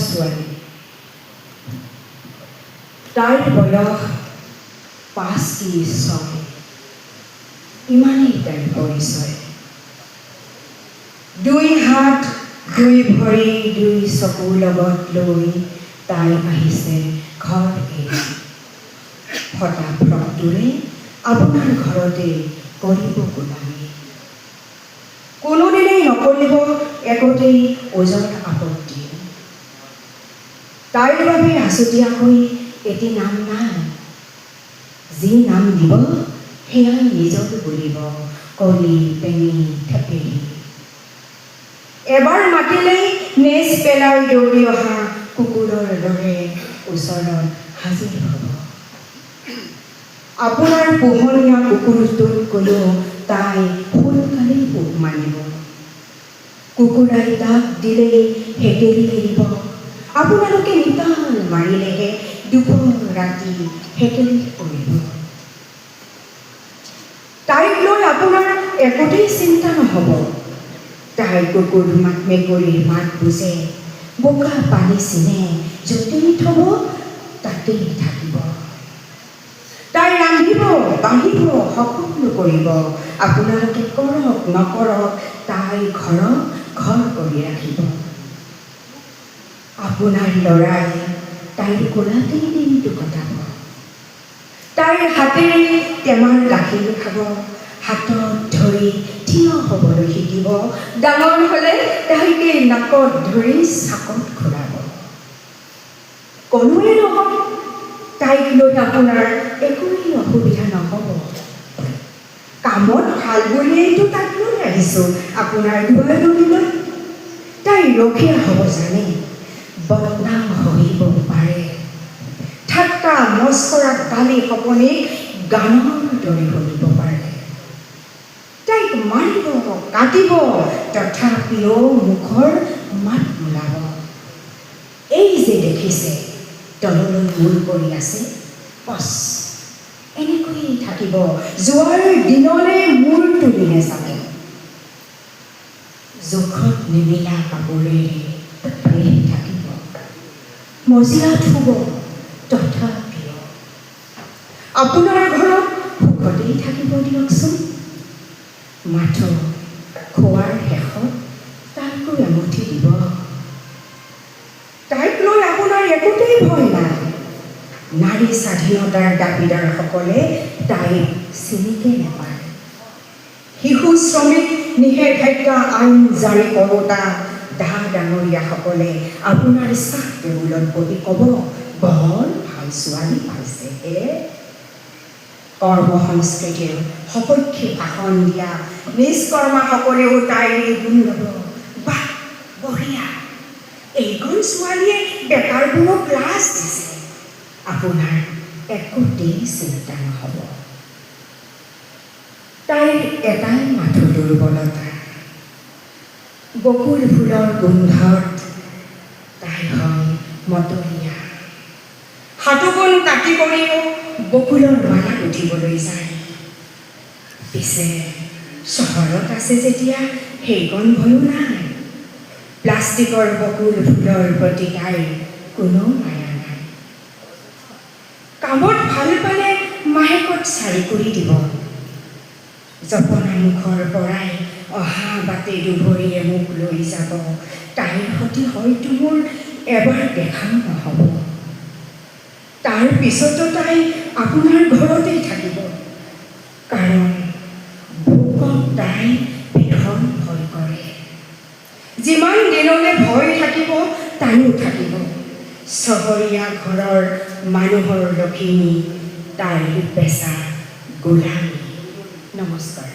ছোৱালী। তাইৰ বয়স 5 কি 6, ইমানেই তাইৰ পৰিচয়। 2 হাত 2 ভৰি 2 চকুৰ লগত লৈ তাই আহিছে ঘৰ এৰি। ফটা ফ্ৰকটোৰে আপোনাৰ ঘৰতে কৰিব গোলামী। কোনোদিনেই নকৰিব একোতেই ওজৰ আপত্তি। তাইৰ বাবে আছুতীয়াকৈ এটি নাম নাই। যি নাম দিব সেয়াই নিজৰ বুলিব, কলি পেঙি থেপেলি। এবাৰ মাতিলেই নেজ পেলাই দৌৰি অহা কুকুৰৰ দৰে ওচৰত হাজিৰ হ'ব। আপোনাৰ পোহনীয়া কুকুৰটোতকৈও তাই সোনকালেই পোহ মানিব। কুকুৰাই তাক দিলেই হেকেলি এৰিব। আপোনালোকে নিতাল মাৰিলেহে দুপৰ ৰাতি হেকেলি পৰিব। তাইক লৈ আপোনাৰ একোতেই চিন্তা নহ'ব। তাই কুকুৰ মেকুৰীৰ মাত বুজে, বোকা পানী চিনে, য'তেই থ'ব তাতেই থাকিব। তাই ৰান্ধিব বাঢ়িব সকলো কৰিব। আপোনালোকে কৰক নকৰক তাই ঘৰক ঘৰ কৰি ৰাখিব। আপোনাৰ ল'ৰাই তাইৰ কোলাতেই দিনটো কটাব। তাইৰ হাতেৰে টেমাৰ গাখীৰ খাব, হাতত ধৰি থিয় হ'বলৈ শিকিব। ডাঙৰ হ'লে তাইকে নাকত ধৰি চাকত ঘূৰাব। কোনোৱে নহ'ব, তাইক লৈ আপোনাৰ একোৱেই অসুবিধা নহ'ব। কামত ভাল বুলিয়েইতো তাক লৈ আহিছোঁ আপোনাৰ দুৱাৰদলিলৈ। তাই ৰখীয়া হ'ব জানে, বদনাম সহিব পাৰে। ঠাট্টা মস্কৰা গালি সপনি গানৰ দৰে শুনিব পাৰে। তাইক মাৰিব কাটিব তথাপিও মুখৰ মাত নোলাব। এই যে দেখিছে তললৈ মূৰ কৰি আছে, পচ এনেকৈয়ে থাকিব যোৱাৰ দিনলে মূৰ তুলি নেযাব। জোখত নিমিলা কাপোৰেৰে পিন্ধি থাকিব, মজিয়াত শুব তথাপিও আপোনাৰ ঘৰত সুখতেই থাকিব দিয়কচোন। মাথো খোৱাৰ শেষত তাইকো এমুঠি দিব। তাইক লৈ আপোনাৰ একোতেই ভয় নাই। নাৰী স্বাধীনতাৰ দাবীদাৰসকলে তাইক চিনিকে নাপায়। শিশু শ্ৰমিক নিষেধাজ্ঞা আইন জাৰি কৰোঁতা ডাঙৰীয়াসকলে আপোনাৰ চাহ টেবুলত বহি ক'ব, বৰ ভাল ছোৱালী পাইছে হে। কৰ্ম সংস্কৃতিৰ সপক্ষে ভাষণ দিয়া নিষ্কৰ্মাসকলেও তাইৰ গুণ ল'ব। বাহ বঢ়িয়া, এইখন ছোৱালীয়ে বেকাৰবোৰক লাজ দিছে। আপোনাৰ একোতেই চিন্তা নহ'ব। তাইৰ এটাই মাথো দুৰ্বলতা, বকুল ফুলৰ গোন্ধত তাই হয় মতলীয়া। হাতগুণ কাটি কৰিও বকুলৰ মালা গুঠিবলৈ যায়। পিছে চহৰত আছে যেতিয়া সেইকণ ভয়ো নাই। প্লাষ্টিকৰ বকুল ফুলৰ প্ৰতি তাইৰ কোনো মায়া নাই। কামত ভাল পালে মাহেকত 4 কৰি দিব। জপনা মুখৰ পৰাই অহা বাটে দুভৰিয়ে মোক লৈ যাব। তাইৰ সৈতে হয়তো মোৰ এবাৰ দেখাও নহ'ব। তাৰ পিছতো তাই আপোনাৰ ঘৰতেই থাকিব, কাৰণ ভোকক তাই ভীষণ ভয় কৰে। যিমান দিনলৈ ভয় থাকিব তাইও থাকিব। চহৰীয়া ঘৰৰ মানুহৰ লখিমী তাইৰ পেচা গোলামী। নমস্কাৰ।